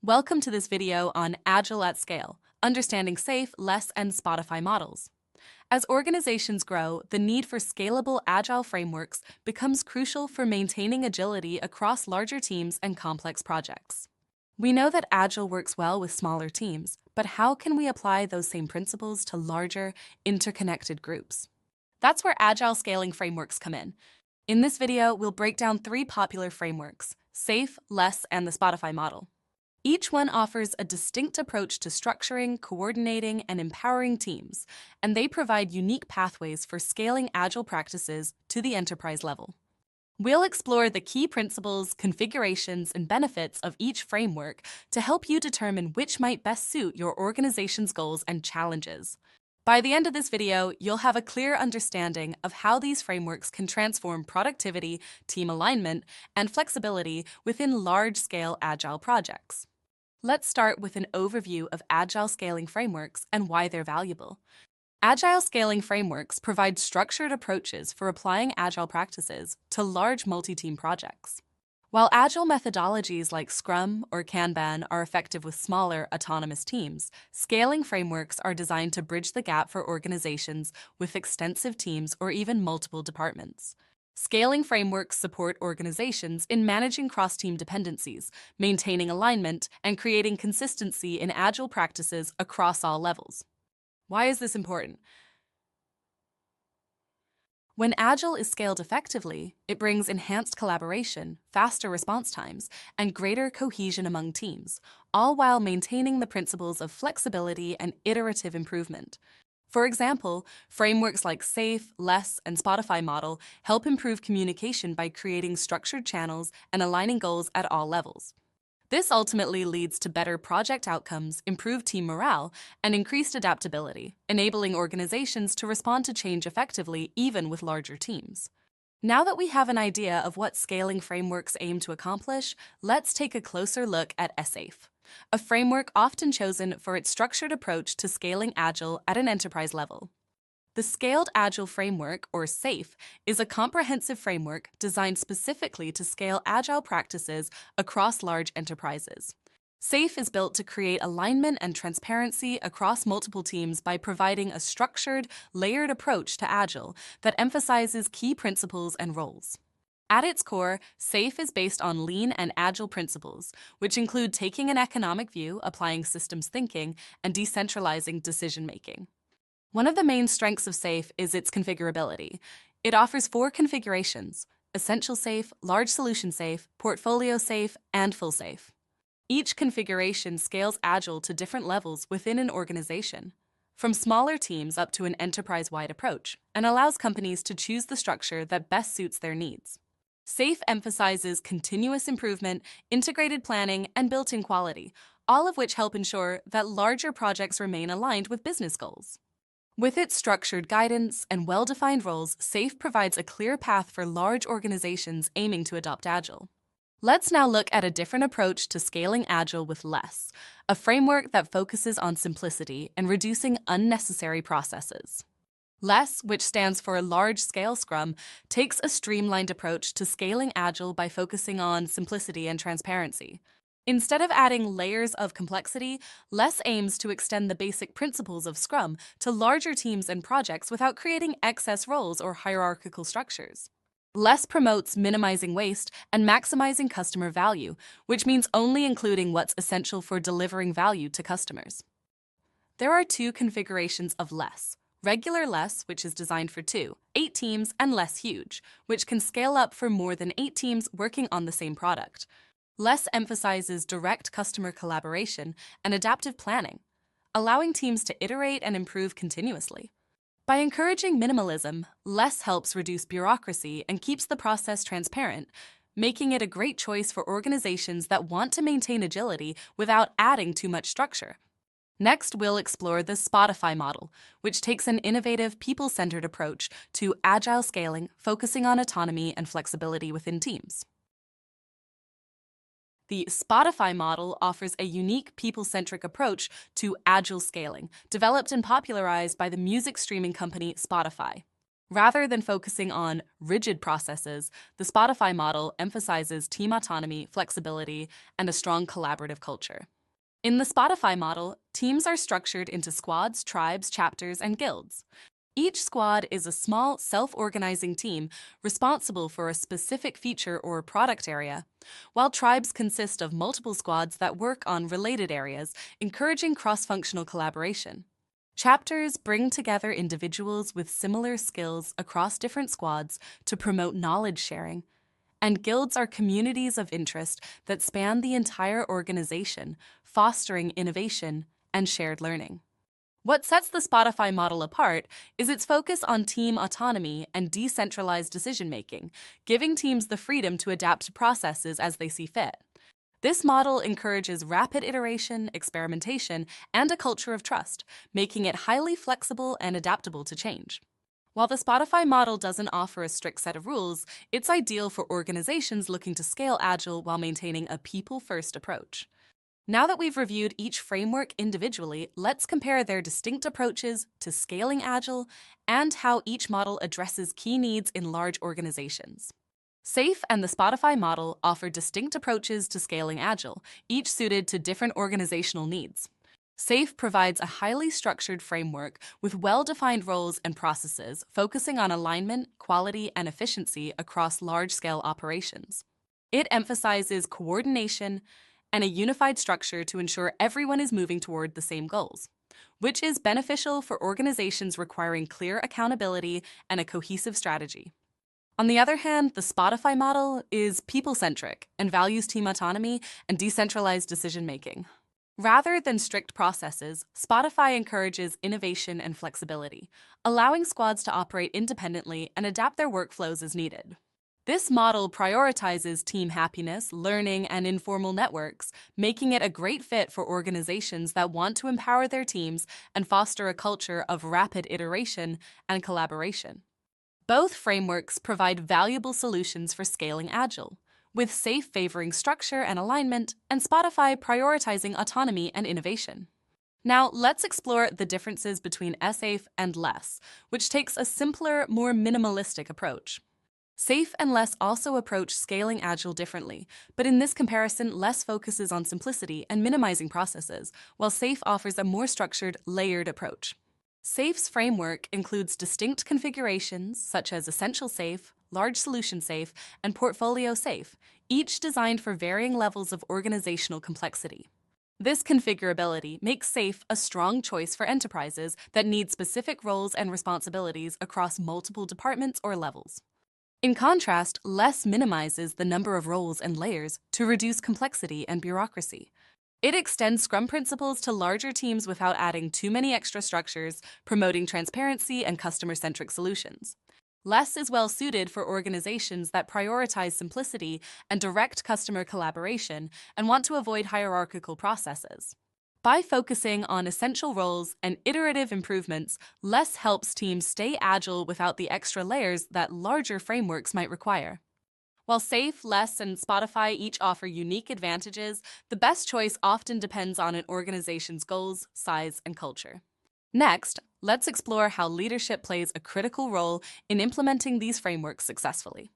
Welcome to this video on Agile at Scale, understanding safe, LeSS, and Spotify models. As organizations grow, the need for scalable Agile frameworks becomes crucial for maintaining agility across larger teams and complex projects. We know that Agile works well with smaller teams, but how can we apply those same principles to larger, interconnected groups? That's where Agile scaling frameworks come in. In this video, we'll break down three popular frameworks: SAFe, LeSS, and the Spotify model. Each one offers a distinct approach to structuring, coordinating, and empowering teams, and they provide unique pathways for scaling Agile practices to the enterprise level. We'll explore the key principles, configurations, and benefits of each framework to help you determine which might best suit your organization's goals and challenges. By the end of this video, you'll have a clear understanding of how these frameworks can transform productivity, team alignment, and flexibility within large-scale Agile projects. Let's start with an overview of Agile scaling frameworks and why they're valuable. Agile scaling frameworks provide structured approaches for applying Agile practices to large multi-team projects. While Agile methodologies like Scrum or Kanban are effective with smaller, autonomous teams, scaling frameworks are designed to bridge the gap for organizations with extensive teams or even multiple departments. Scaling frameworks support organizations in managing cross-team dependencies, maintaining alignment, and creating consistency in Agile practices across all levels. Why is this important? When Agile is scaled effectively, it brings enhanced collaboration, faster response times, and greater cohesion among teams, all while maintaining the principles of flexibility and iterative improvement. For example, frameworks like SAFe, LeSS, and Spotify model help improve communication by creating structured channels and aligning goals at all levels. This ultimately leads to better project outcomes, improved team morale, and increased adaptability, enabling organizations to respond to change effectively even with larger teams. Now that we have an idea of what scaling frameworks aim to accomplish, let's take a closer look at SAFe, a framework often chosen for its structured approach to scaling Agile at an enterprise level. The Scaled Agile Framework, or SAFe, is a comprehensive framework designed specifically to scale Agile practices across large enterprises. SAFe is built to create alignment and transparency across multiple teams by providing a structured, layered approach to Agile that emphasizes key principles and roles. At its core, SAFe is based on lean and agile principles, which include taking an economic view, applying systems thinking, and decentralizing decision-making. One of the main strengths of SAFe is its configurability. It offers 4 configurations: Essential SAFe, Large Solution SAFe, Portfolio SAFe, and Full SAFe. Each configuration scales Agile to different levels within an organization, from smaller teams up to an enterprise-wide approach, and allows companies to choose the structure that best suits their needs. SAFe emphasizes continuous improvement, integrated planning, and built-in quality, all of which help ensure that larger projects remain aligned with business goals. With its structured guidance and well-defined roles, SAFe provides a clear path for large organizations aiming to adopt Agile. Let's now look at a different approach to scaling Agile with LeSS, a framework that focuses on simplicity and reducing unnecessary processes. LeSS, which stands for Large-Scale Scrum, takes a streamlined approach to scaling Agile by focusing on simplicity and transparency. Instead of adding layers of complexity, LeSS aims to extend the basic principles of Scrum to larger teams and projects without creating excess roles or hierarchical structures. LeSS promotes minimizing waste and maximizing customer value, which means only including what's essential for delivering value to customers. There are 2 configurations of LeSS: Regular LeSS, which is designed for 2, 8 teams, and LeSS Huge, which can scale up for more than 8 teams working on the same product. LeSS emphasizes direct customer collaboration and adaptive planning, allowing teams to iterate and improve continuously. By encouraging minimalism, LeSS helps reduce bureaucracy and keeps the process transparent, making it a great choice for organizations that want to maintain agility without adding too much structure. Next, we'll explore the Spotify model, which takes an innovative, people-centered approach to Agile scaling, focusing on autonomy and flexibility within teams. The Spotify model offers a unique people-centric approach to Agile scaling, developed and popularized by the music streaming company Spotify. Rather than focusing on rigid processes, the Spotify model emphasizes team autonomy, flexibility, and a strong collaborative culture. In the Spotify model, teams are structured into squads, tribes, chapters, and guilds. Each squad is a small, self-organizing team responsible for a specific feature or product area, while tribes consist of multiple squads that work on related areas, encouraging cross-functional collaboration. Chapters bring together individuals with similar skills across different squads to promote knowledge sharing, and guilds are communities of interest that span the entire organization, fostering innovation and shared learning. What sets the Spotify model apart is its focus on team autonomy and decentralized decision-making, giving teams the freedom to adapt to processes as they see fit. This model encourages rapid iteration, experimentation, and a culture of trust, making it highly flexible and adaptable to change. While the Spotify model doesn't offer a strict set of rules, it's ideal for organizations looking to scale Agile while maintaining a people-first approach. Now that we've reviewed each framework individually, let's compare their distinct approaches to scaling Agile and how each model addresses key needs in large organizations. SAFe and the Spotify model offer distinct approaches to scaling Agile, each suited to different organizational needs. SAFe provides a highly structured framework with well-defined roles and processes, focusing on alignment, quality, and efficiency across large-scale operations. It emphasizes coordination and a unified structure to ensure everyone is moving toward the same goals, which is beneficial for organizations requiring clear accountability and a cohesive strategy. On the other hand, the Spotify model is people-centric and values team autonomy and decentralized decision-making. Rather than strict processes, Spotify encourages innovation and flexibility, allowing squads to operate independently and adapt their workflows as needed. This model prioritizes team happiness, learning, and informal networks, making it a great fit for organizations that want to empower their teams and foster a culture of rapid iteration and collaboration. Both frameworks provide valuable solutions for scaling Agile, with SAFe favoring structure and alignment, and Spotify prioritizing autonomy and innovation. Now, let's explore the differences between SAFe and LeSS, which takes a simpler, more minimalistic approach. SAFe and LeSS also approach scaling Agile differently, but in this comparison, LeSS focuses on simplicity and minimizing processes, while SAFe offers a more structured, layered approach. SAFe's framework includes distinct configurations such as Essential SAFe, Large Solution SAFe, and Portfolio SAFe, each designed for varying levels of organizational complexity. This configurability makes SAFe a strong choice for enterprises that need specific roles and responsibilities across multiple departments or levels. In contrast, LeSS minimizes the number of roles and layers to reduce complexity and bureaucracy. It extends Scrum principles to larger teams without adding too many extra structures, promoting transparency and customer-centric solutions. LeSS is well suited for organizations that prioritize simplicity and direct customer collaboration and want to avoid hierarchical processes. By focusing on essential roles and iterative improvements, LeSS helps teams stay agile without the extra layers that larger frameworks might require. While SAFe, LeSS, and Spotify each offer unique advantages, the best choice often depends on an organization's goals, size, and culture. Next, let's explore how leadership plays a critical role in implementing these frameworks successfully.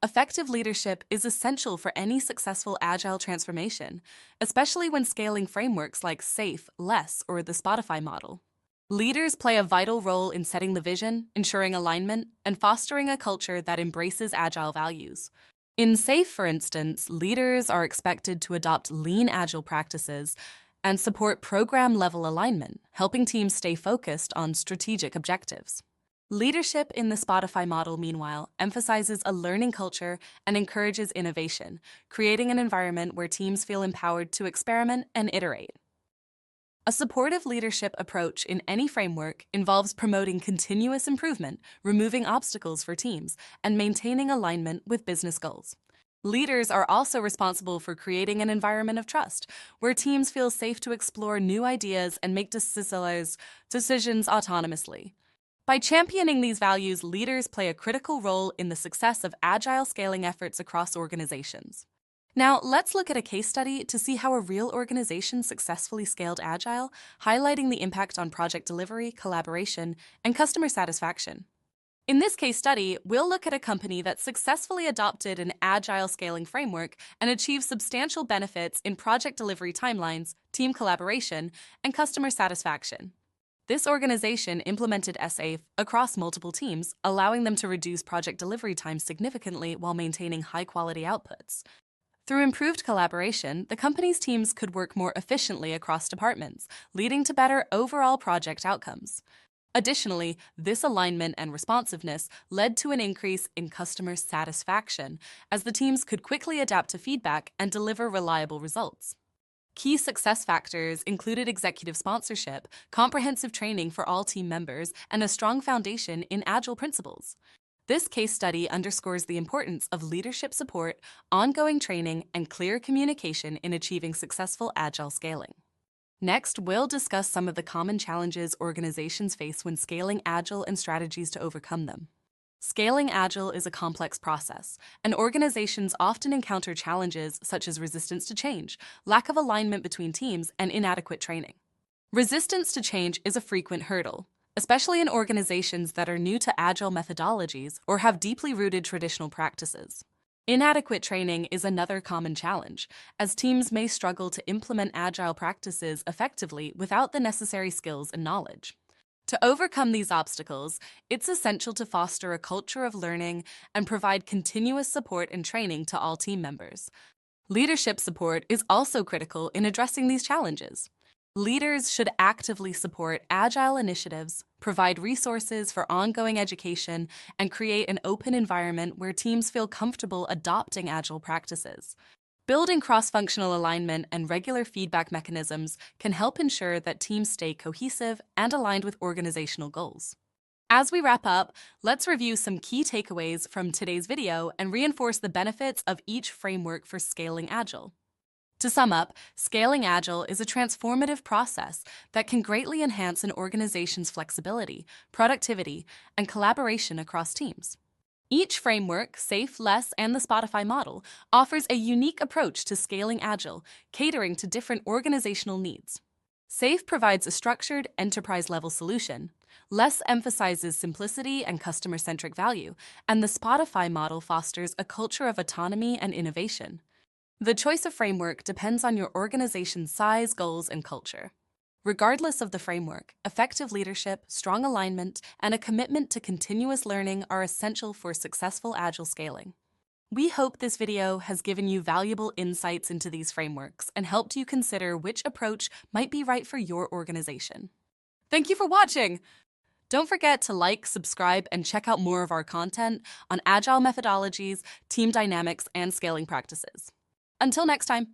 Effective leadership is essential for any successful Agile transformation, especially when scaling frameworks like SAFe, LeSS, or the Spotify model. Leaders play a vital role in setting the vision, ensuring alignment, and fostering a culture that embraces Agile values. In SAFe, for instance, leaders are expected to adopt lean Agile practices and support program-level alignment, helping teams stay focused on strategic objectives. Leadership in the Spotify model, meanwhile, emphasizes a learning culture and encourages innovation, creating an environment where teams feel empowered to experiment and iterate. A supportive leadership approach in any framework involves promoting continuous improvement, removing obstacles for teams, and maintaining alignment with business goals. Leaders are also responsible for creating an environment of trust, where teams feel safe to explore new ideas and make decisions autonomously. By championing these values, leaders play a critical role in the success of Agile scaling efforts across organizations. Now, let's look at a case study to see how a real organization successfully scaled Agile, highlighting the impact on project delivery, collaboration, and customer satisfaction. In this case study, we'll look at a company that successfully adopted an agile scaling framework and achieved substantial benefits in project delivery timelines, team collaboration, and customer satisfaction. This organization implemented SAFe across multiple teams, allowing them to reduce project delivery times significantly while maintaining high-quality outputs. Through improved collaboration, the company's teams could work more efficiently across departments, leading to better overall project outcomes. Additionally, this alignment and responsiveness led to an increase in customer satisfaction, as the teams could quickly adapt to feedback and deliver reliable results. Key success factors included executive sponsorship, comprehensive training for all team members, and a strong foundation in Agile principles. This case study underscores the importance of leadership support, ongoing training, and clear communication in achieving successful Agile scaling. Next, we'll discuss some of the common challenges organizations face when scaling Agile and strategies to overcome them. Scaling Agile is a complex process, and organizations often encounter challenges such as resistance to change, lack of alignment between teams, and inadequate training. Resistance to change is a frequent hurdle, especially in organizations that are new to Agile methodologies or have deeply rooted traditional practices. Inadequate training is another common challenge, as teams may struggle to implement Agile practices effectively without the necessary skills and knowledge. To overcome these obstacles, it's essential to foster a culture of learning and provide continuous support and training to all team members. Leadership support is also critical in addressing these challenges. Leaders should actively support Agile initiatives, provide resources for ongoing education, and create an open environment where teams feel comfortable adopting Agile practices. Building cross-functional alignment and regular feedback mechanisms can help ensure that teams stay cohesive and aligned with organizational goals. As we wrap up, let's review some key takeaways from today's video and reinforce the benefits of each framework for scaling Agile. To sum up, scaling Agile is a transformative process that can greatly enhance an organization's flexibility, productivity, and collaboration across teams. Each framework, SAFe, LeSS, and the Spotify model, offers a unique approach to scaling Agile, catering to different organizational needs. SAFe provides a structured, enterprise-level solution. LeSS emphasizes simplicity and customer-centric value, and the Spotify model fosters a culture of autonomy and innovation. The choice of framework depends on your organization's size, goals, and culture. Regardless of the framework, effective leadership, strong alignment, and a commitment to continuous learning are essential for successful Agile scaling. We hope this video has given you valuable insights into these frameworks and helped you consider which approach might be right for your organization. Thank you for watching! Don't forget to like, subscribe, and check out more of our content on Agile methodologies, team dynamics, and scaling practices. Until next time.